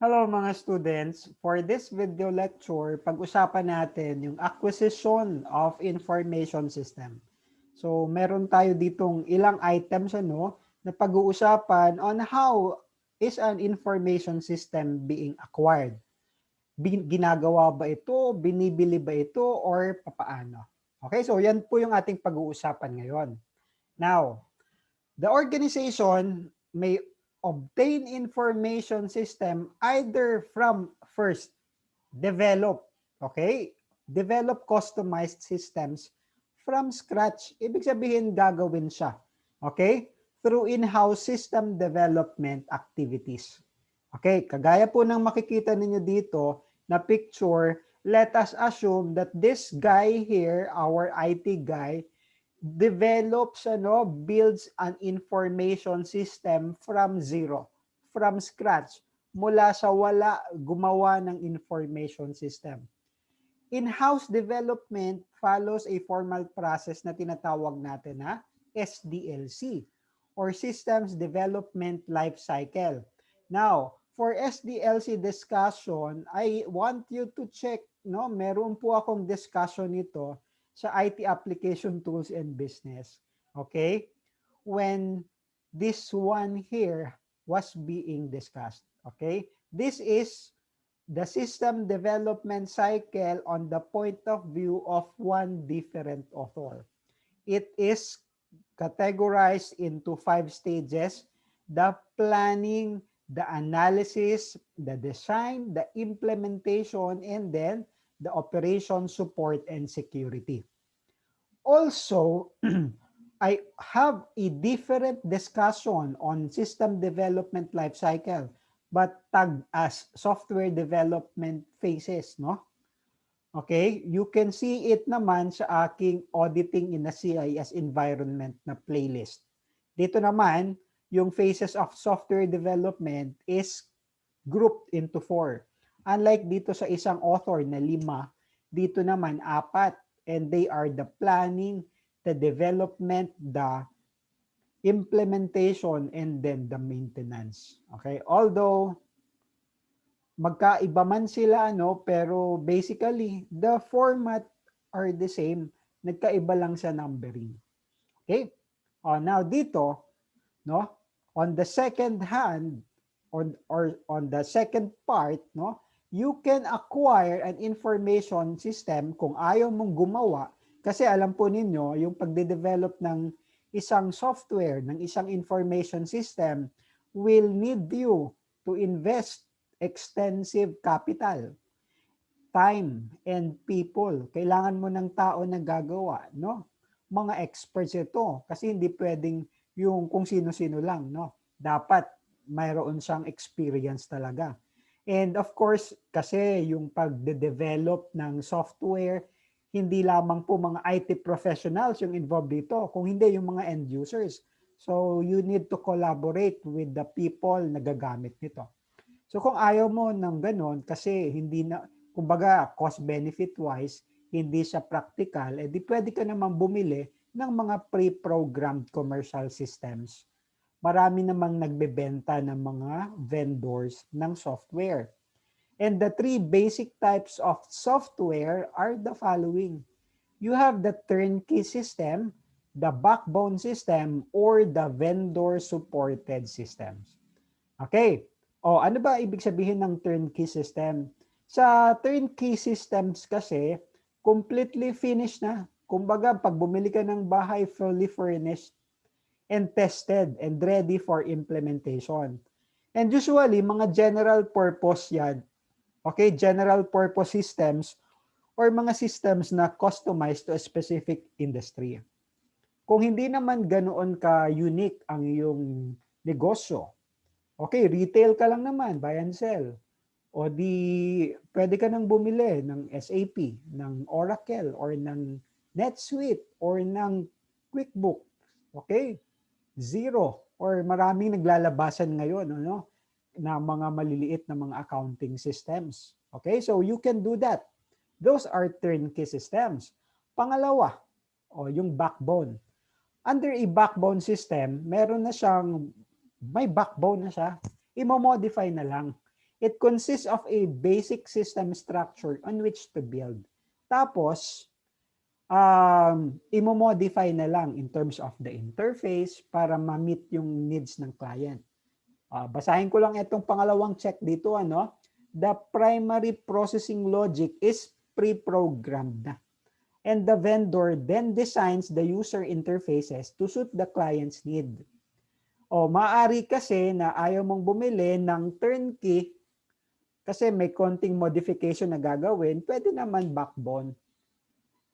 Hello mga students. For this video lecture, pag-usapan natin yung acquisition of information system. So meron tayo ditong ilang items na pag-uusapan on how is an information system being acquired. Ginagawa ba ito, binibili ba ito, or papaano? Okay, so yan po yung ating pag-uusapan ngayon. Now, the organization may obtain information system either from first develop, okay? Develop customized systems from scratch. Ibig sabihin gagawin siya, okay? Through in-house system development activities. Okay, kagaya po ng makikita ninyo dito na picture, let us assume that this guy here, our IT guy, develops, builds an information system from zero, from scratch, mula sa wala, gumawa ng information system. In-house development follows a formal process na tinatawag natin na SDLC or Systems Development Lifecycle. Now, for SDLC discussion, I want you to check, meron po akong discussion nito sa IT application tools and business. Okay? When this one here was being discussed. Okay? This is the system development cycle on the point of view of one different author. It is categorized into 5 stages: the planning, the analysis, the design, the implementation, and then the operation, support, and security. Also, I have a different discussion on system development lifecycle, but tagged as software development phases, no? Okay, you can see it naman sa aking auditing in a CIS environment na playlist. Dito naman, yung phases of software development is grouped into 4. Unlike dito sa isang author na 5, dito naman 4. And they are the planning, the development, the implementation, and then the maintenance. Okay? Although magkaiba man sila, pero basically the format are the same, nagkaiba lang sa numbering. Okay? Now dito, on the second hand, or on the second part, you can acquire an information system kung ayaw mong gumawa, kasi alam po ninyo, yung pagde-develop ng isang software, ng isang information system will need you to invest extensive capital, time, and people. Kailangan mo ng tao na gagawa, Mga experts ito, kasi hindi pwedeng yung kung sino-sino lang, Dapat mayroon siyang experience talaga. And of course, kasi yung pagde-develop ng software, hindi lamang po mga IT professionals yung involved dito, kung hindi yung mga end users. So you need to collaborate with the people na gagamit nito. So kung ayaw mo ng ganun, kasi hindi na, kumbaga cost-benefit wise, hindi siya practical, edi pwede ka naman bumili ng mga pre-programmed commercial systems. Marami namang nagbebenta ng mga vendors ng software. And the 3 basic types of software are the following. You have the turnkey system, the backbone system, or the vendor-supported systems. Okay. Ano ba ibig sabihin ng turnkey system? Sa turnkey systems kasi, completely finished na. Kumbaga, pag bumili ka ng bahay, fully furnished and tested and ready for implementation. And usually, mga general purpose yan. Okay, general purpose systems or mga systems na customized to a specific industry. Kung hindi naman ganoon ka-unique ang iyong negosyo, okay, retail ka lang naman, buy and sell. O di, pwede ka nang bumili ng SAP, ng Oracle, or ng NetSuite, or ng QuickBooks. Okay? Zero. Or maraming naglalabasan ngayon, na mga maliliit na mga accounting systems. Okay? So you can do that. Those are turnkey systems. Pangalawa, yung backbone. Under a backbone system, meron na siyang, may backbone na siya. I-modify na lang. It consists of a basic system structure on which to build. Tapos, imo-modify na lang in terms of the interface para ma-meet yung needs ng client. Basahin ko lang itong pangalawang check dito. The primary processing logic is pre-programmed na. And the vendor then designs the user interfaces to suit the client's need. Maaari kasi na ayaw mong bumili ng turnkey kasi may konting modification na gagawin, pwede naman backbone.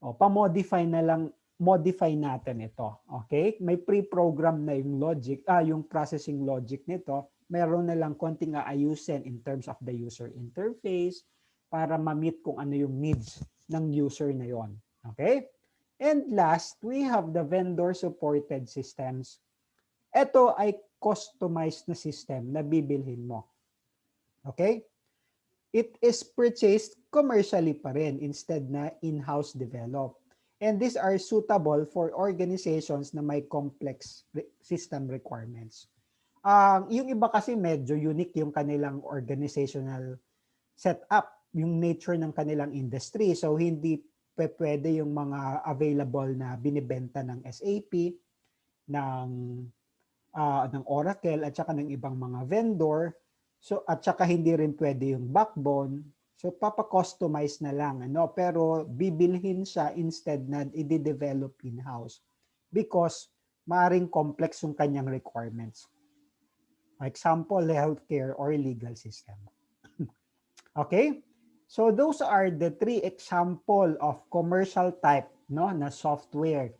Pa-modify na lang, modify natin ito. Okay? May pre-program na yung logic, yung processing logic nito. Meron na lang konting aayusin in terms of the user interface para ma-meet kung ano yung needs ng user na yon. Okay? And last, we have the vendor-supported systems. Ito ay customized na system na bibilhin mo. Okay? It is purchased commercially pa rin instead na in-house developed. And these are suitable for organizations na may complex system requirements. Yung iba kasi medyo unique yung kanilang organizational setup, yung nature ng kanilang industry. So hindi pwede yung mga available na binibenta ng SAP, ng Oracle at saka ng ibang mga vendor. So at saka hindi rin pwede yung backbone. So papa-customize na lang, pero bibilhin siya instead na i-develop in-house because maaaring complex yung kanyang requirements. Example, healthcare or legal system. Okay? So those are the 3 example of commercial type na software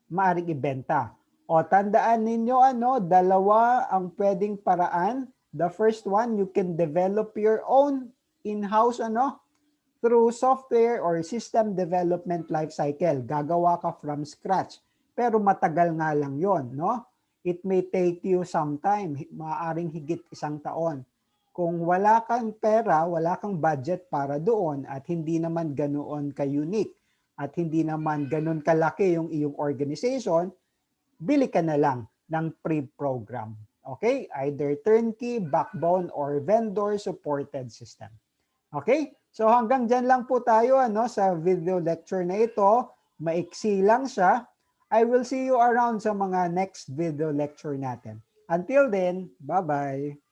maaaring ibenta. Tandaan ninyo dalawa ang pwedeng paraan. The first one, you can develop your own in-house through software or system development lifecycle. Gagawa ka from scratch. Pero matagal nga lang 'yon, It may take you some time, maaaring higit 1 taon. Kung wala kang pera, wala kang budget para doon at hindi naman ganoon ka-unique at hindi naman ganoon kalaki yung iyong organization, bili ka na lang ng pre-program. Okay? Either turnkey, backbone, or vendor-supported system. Okay? So hanggang dyan lang po tayo sa video lecture na ito. Maiksi lang siya. I will see you around sa mga next video lecture natin. Until then, bye-bye!